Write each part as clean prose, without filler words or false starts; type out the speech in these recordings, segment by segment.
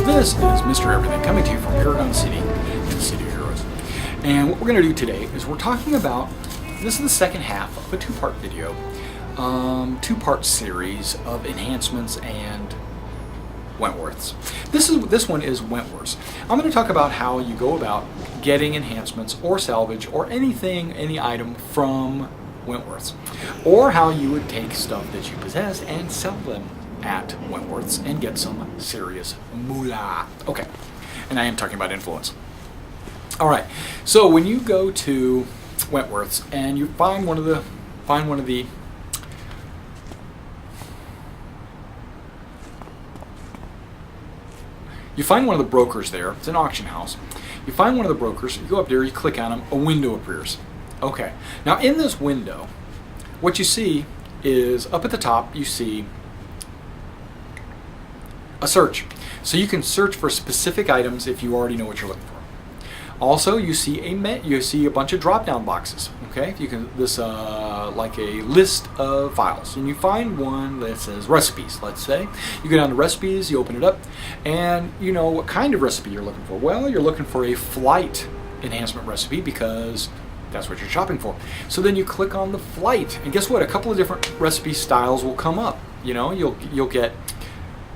This is Mr. Everything coming to you from Paragon City in the City of Heroes. And what we're going to do today is we're talking about, this is the second half of a two-part video, two-part series of enhancements and Wentworths. This one is Wentworths. I'm going to talk about how you go about getting enhancements or salvage or anything, any item from Wentworths, or how you would take stuff that you possess and sell them at Wentworths and get some serious moolah. Okay, and I am talking about influence. All right, so when you go to Wentworths and you find one of the brokers there. It's an auction house. You find one of the brokers, you go up there, you click on them, a window appears. Okay, now in this window, what you see is up at the top, you see a search. So you can search for specific items if you already know what you're looking for. Also, you see a bunch of drop-down boxes. Okay, you can like a list of files, and you find one that says recipes. Let's say you go down to recipes, you open it up, and you know what kind of recipe you're looking for. Well, you're looking for a flight enhancement recipe because that's what you're shopping for. So then you click on the flight, and guess what? A couple of different recipe styles will come up. You know, you'll get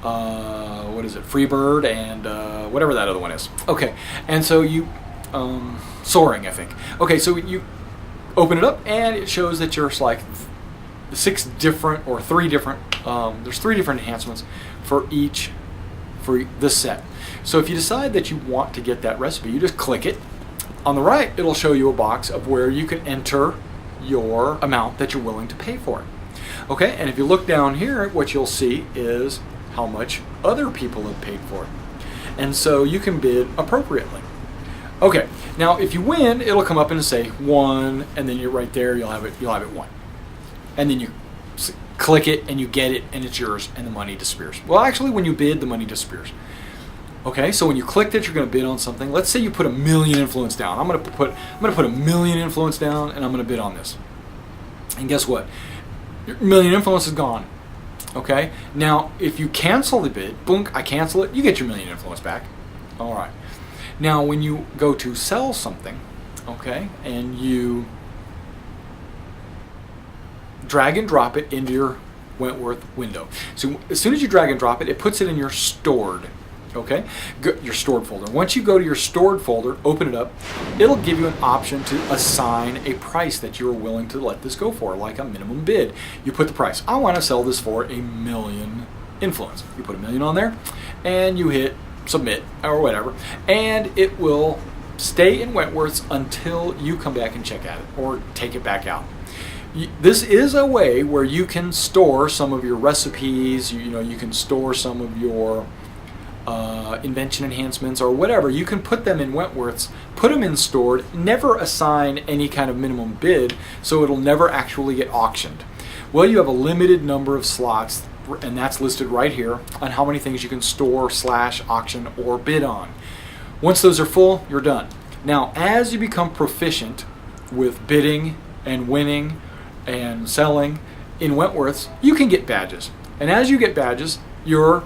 what is it? Freebird and whatever that other one is. Okay, and so you soaring, I think. Okay, so you open it up, and it shows that you're like there's three different enhancements for this set. So if you decide that you want to get that recipe, you just click it. On the right, it'll show you a box of where you can enter your amount that you're willing to pay for it. Okay, and if you look down here, what you'll see is how much other people have paid for it. And so you can bid appropriately. Okay, now if you win, it'll come up and say one, and then you're right there, you'll have it one. And then you click it and you get it and it's yours and the money disappears. Well, actually when you bid, the money disappears. Okay, so when you clicked it, you're going to bid on something. Let's say you put 1 million influence down. I'm going to put 1 million influence down, and I'm going to bid on this. And guess what? Your 1 million influence is gone. Okay. Now, if you cancel the bid, boom, I cancel it. You get your 1 million influence back. All right. Now, when you go to sell something, okay, and you drag and drop it into your Wentworth window. So as soon as you drag and drop it, it puts it in your stored. Okay, your stored folder. Once you go to your stored folder, open it up, it'll give you an option to assign a price that you're willing to let this go for, like a minimum bid. You put the price. I want to sell this for 1 million influence. You put 1 million on there, and you hit submit or whatever, and it will stay in Wentworths until you come back and check at it or take it back out. This is a way where you can store some of your recipes. You can store some of your invention enhancements or whatever. You can put them in Wentworths, put them in stored, never assign any kind of minimum bid, so it'll never actually get auctioned. Well, you have a limited number of slots, and that's listed right here on how many things you can store / auction or bid on. Once those are full, you're done. Now, as you become proficient with bidding and winning and selling in Wentworths, you can get badges. And as you get badges, your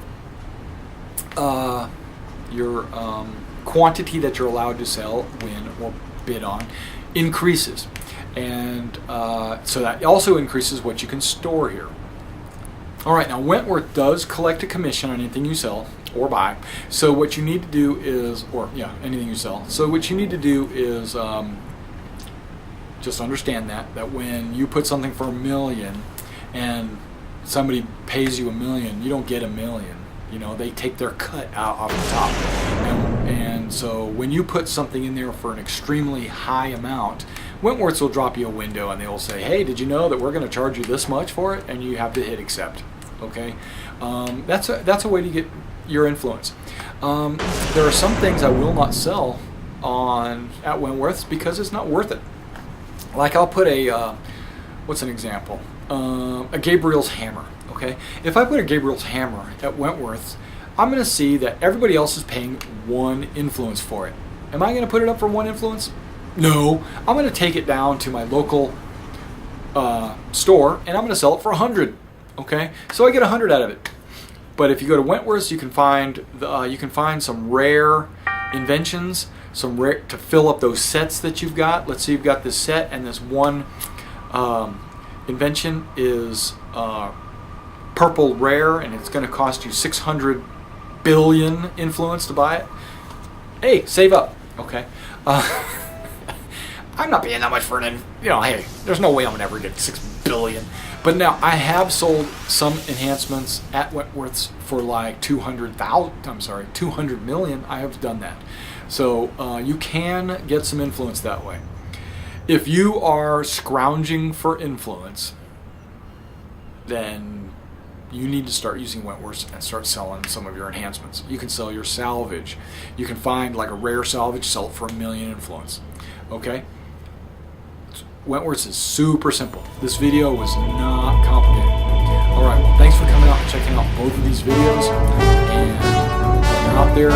quantity that you're allowed to sell, win, or bid on increases. And so that also increases what you can store here. All right, now Wentworth does collect a commission on anything you sell or buy. So what you need to do is, anything you sell. So what you need to do is just understand that when you put something for 1 million and somebody pays you 1 million, you don't get 1 million. They take their cut out off the top. And so when you put something in there for an extremely high amount, Wentworths will drop you a window and they will say, hey, did you know that we're going to charge you this much for it? And you have to hit accept. Okay? That's a way to get your influence. There are some things I will not sell at Wentworths because it's not worth it. Like I'll put what's an example? A Gabriel's hammer. Okay, if I put a Gabriel's hammer at Wentworths, I'm going to see that everybody else is paying 1 influence for it. Am I going to put it up for 1 influence? No, I'm going to take it down to my local store and I'm going to sell it for 100. Okay, so I get 100 out of it. But if you go to Wentworths, you can find some rare inventions, some rare to fill up those sets that you've got. Let's say you've got this set, and this one invention is purple rare, and it's going to cost you 600 billion influence to buy it. Hey, save up, okay? I'm not paying that much for an, hey, there's no way I'm gonna ever get 6 billion. But now I have sold some enhancements at Wentworths for like 200 million. I have done that. So you can get some influence that way. If you are scrounging for influence, then you need to start using Wentworths and start selling some of your enhancements. You can sell your salvage. You can find like a rare salvage, sell it for 1 million influence. Okay? Wentworths is super simple. This video was not complicated. Alright, well, thanks for coming out and checking out both of these videos. And out there,